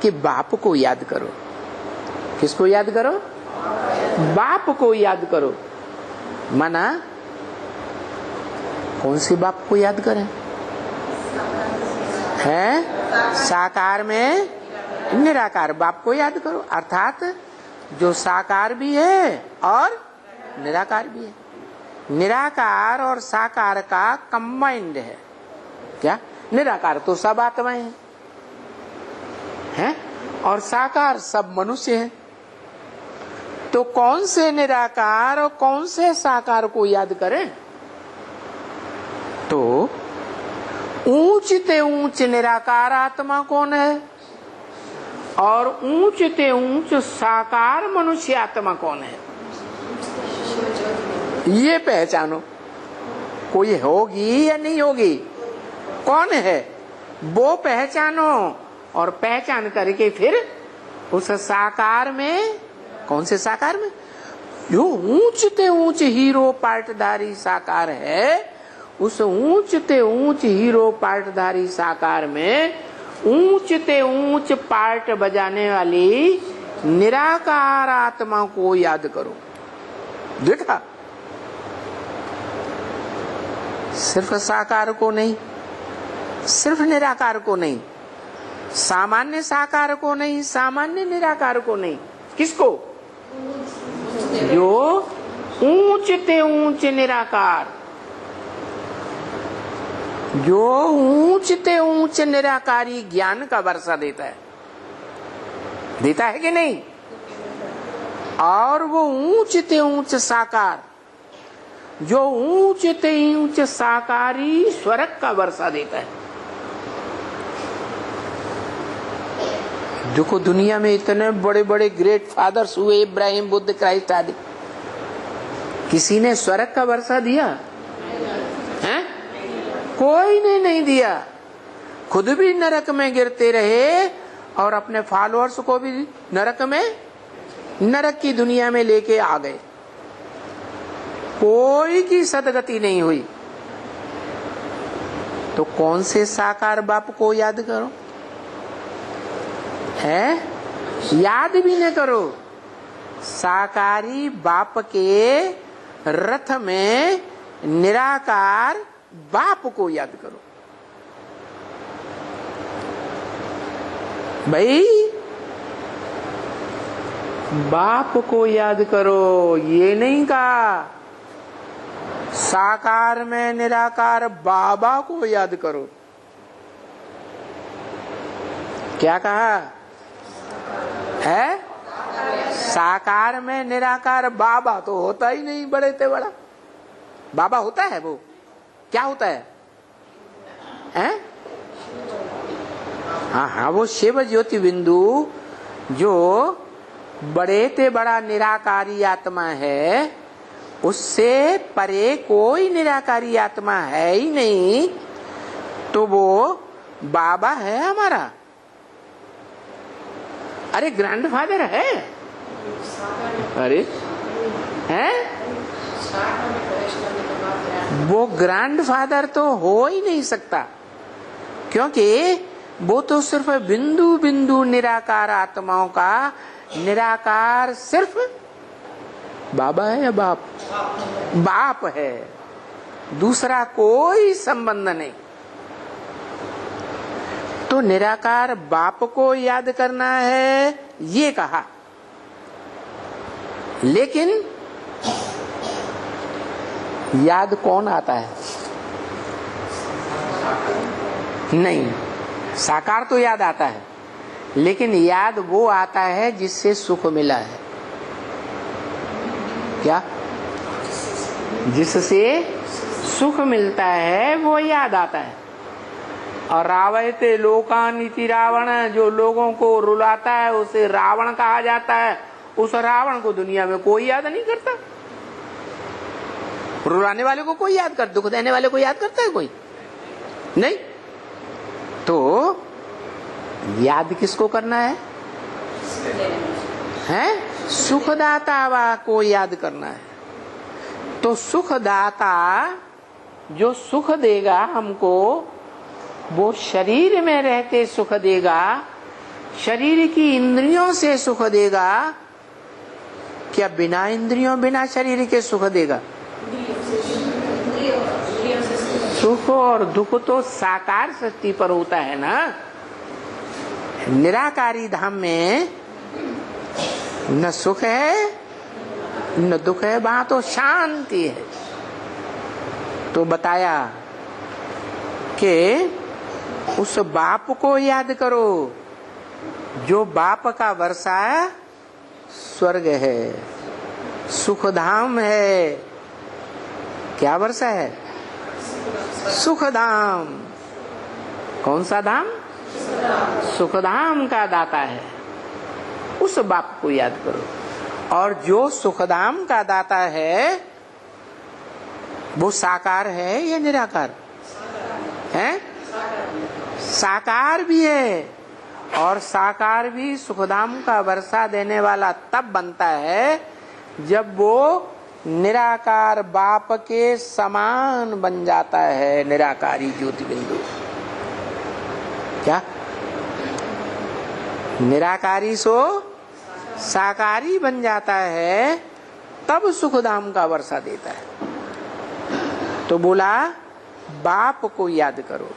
कि बाप को याद करो। किसको याद करो? बाप को याद करो। माना कौन से बाप को याद करें? है साकार में निराकार बाप को याद करो, अर्थात जो साकार भी है और निराकार भी है। निराकार और साकार का कंबाइंड है। क्या? निराकार तो सब आत्माएं हैं और साकार सब मनुष्य हैं। तो कौन से निराकार और कौन से साकार को याद करें? तो ऊंच ते ऊंच निराकार आत्मा कौन है और ऊंच ते ऊंच साकार मनुष्य आत्मा कौन है, ये पहचानो। कोई होगी या नहीं होगी? कौन है वो पहचानो और पहचान करके फिर उस साकार में, कौन से साकार में? जो ऊंच ते ऊंच हीरो पार्टधारी साकार है, उस ऊंच ते ऊंच हीरो पार्टधारी साकार में ऊंच ते ऊंच पार्ट बजाने वाली निराकार आत्मा को याद करो। देखा? सिर्फ साकार को नहीं, सिर्फ निराकार को नहीं, सामान्य साकार को नहीं, सामान्य निराकार को नहीं, किसको? जो ऊंच ते ऊंच निराकार, जो ऊंच ते ऊंच निराकारी ज्ञान का वर्षा देता है, देता है कि नहीं? और वो ऊंच ते ऊंच साकार, जो ऊंच ते ऊंच साकारी स्वर्ग का वर्षा देता है। देखो दुनिया में इतने बड़े बड़े ग्रेट फादर्स हुए, इब्राहिम, बुद्ध, क्राइस्ट आदि, किसी ने स्वर्ग का वर्षा दिया है? कोई ने नहीं दिया। खुद भी नरक में गिरते रहे और अपने फॉलोअर्स को भी नरक में, नरक की दुनिया में लेके आ गए। कोई की सदगति नहीं हुई। तो कौन से साकार बाप को याद करो? है? याद भी न करो। साकारी बाप के रथ में निराकार बाप को याद करो। भाई बाप को याद करो, ये नहीं कहा साकार में निराकार बाबा को याद करो। क्या कहा है? साकार में निराकार बाबा तो होता ही नहीं, बड़े ते बड़ा बाबा होता है। वो क्या होता है? हैं? हाँ हाँ, वो शिव ज्योति बिंदु जो बड़े ते बड़ा निराकारी आत्मा है, उससे परे कोई निराकारी आत्मा है ही नहीं। तो वो बाबा है हमारा। अरे ग्रैंडफादर है, अरे है वो ग्रैंडफादर तो हो ही नहीं सकता, क्योंकि वो तो सिर्फ बिंदु बिंदु निराकार आत्माओं का निराकार सिर्फ बाबा है या बाप? बाप है, दूसरा कोई संबंध नहीं। तो निराकार बाप को याद करना है, ये कहा। लेकिन याद कौन आता है? नहीं, साकार तो याद आता है, लेकिन याद वो आता है जिससे सुख मिला है। क्या? जिससे सुख मिलता है वो याद आता है। और रावयते लोकानिति रावण, जो लोगों को रुलाता है उसे रावण कहा जाता है। उस रावण को दुनिया में कोई याद नहीं करता। रुलाने वाले को कोई याद कर, दुख देने वाले को याद करता है कोई? नहीं। तो याद किसको करना है? हैं? सुखदाता को याद करना है। तो सुखदाता जो सुख देगा हमको, वो शरीर में रहते सुख देगा, शरीर की इंद्रियों से सुख देगा, क्या बिना इंद्रियों बिना शरीर के सुख देगा? सुख और दुख तो साकार सृष्टि पर होता है ना। निराकारी धाम में न सुख है न दुख है, वहां तो शांति है। तो बताया कि उस बाप को याद करो जो बाप का वर्षा स्वर्ग है, सुख धाम है। क्या वर्षा है? सुख धाम। कौन सा धाम? सुख धाम का दाता है। उस बाप को याद करो। और जो सुखधाम का दाता है वो साकार है या निराकार है? साकार भी है। और साकार भी सुखधाम का वर्षा देने वाला तब बनता है जब वो निराकार बाप के समान बन जाता है। निराकारी ज्योति बिंदु। क्या? निराकारी सो साकारी बन जाता है, तब सुखधाम का वर्षा देता है। तो बोला बाप को याद करो।